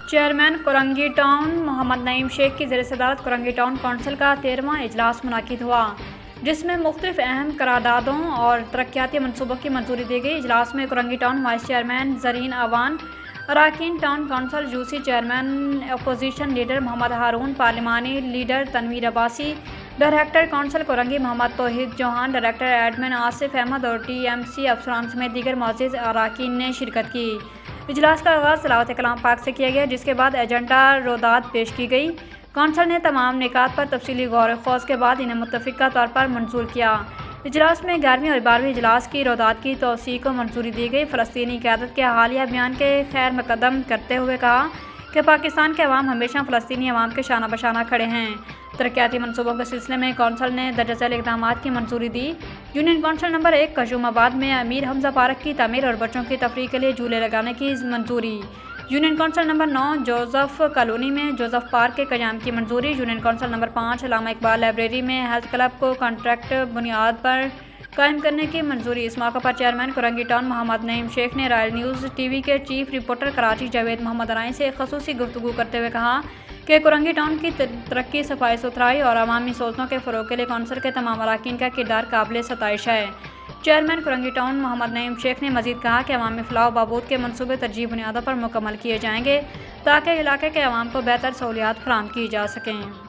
Chairman Korangi town محمد نعیم شیخ کی زیر صدارت کرنگی ٹاؤن کونسل کا 13واں اجلاس منعقد ہوا، جس میں مختلف اہم قراردادوں اور ترقیاتی منصوبوں کی منظوری دی گئی۔ اجلاس میں Korangi town vice chairman Zarrin Awan, اراکین ٹاؤن کونسل جوسی، chairman opposition leader Muhammad Haroon, پارلیمانی leader Tanveer Abbasi, director council Korangi Muhammad Tauheed Chauhan, director admin Asif Ahmed اور ٹی ایم سی افسران سمیت دیگر معزز اراکین نے شرکت کی۔ اجلاس کا آغاز تلاوت کلام پاک سے کیا گیا، جس کے بعد ایجنڈا روداد پیش کی گئی۔ کونسل نے تمام نکات پر تفصیلی غور و خوض کے بعد انہیں متفقہ طور پر منظور کیا۔ اجلاس میں 11ویں اور 12ویں اجلاس کی روداد کی توسیع کو منظوری دی گئی۔ فلسطینی قیادت کے حالیہ بیان کے خیر مقدم کرتے ہوئے کہا کہ پاکستان کے عوام ہمیشہ فلسطینی عوام کے شانہ بشانہ کھڑے ہیں۔ ترقیاتی منصوبوں کے سلسلے میں کونسل نے درج ذیل اقدامات کی منظوری دی۔ یونین کونسل نمبر 1 کشوم آباد میں امیر حمزہ پارک کی تعمیر اور بچوں کی تفریح کے لیے جھولے لگانے کی منظوری۔ Union council number 9 Joseph colony میں جوزف پارک کے قیام کی منظوری۔ یونین کونسل نمبر 5 علامہ اقبال لائبریری میں ہیلتھ کلب کو کانٹریکٹ بنیاد پر قائم کرنے کی منظوری۔ اس موقع پر چیئرمین کرنگی ٹاؤن محمد نعیم شیخ نے رائل نیوز ٹی وی کے چیف رپورٹر کراچی جاوید محمد ارائیں سے خصوصی گفتگو کرتے ہوئے کہا کہ کرنگی ٹاؤن کی ترقی، صفائی ستھرائی اور عوامی سہولتوں کے فروغ کے لیے کونسل کے تمام اراکین کا کردار قابل ستائش ہے۔ چیئرمین کرنگی ٹاؤن محمد نعیم شیخ نے مزید کہا کہ عوامی فلاح و بہبود کے منصوبے ترجیحی بنیادوں پر مکمل کیے جائیں گے تاکہ علاقے کے عوام کو بہتر سہولیات فراہم کی جا سکیں۔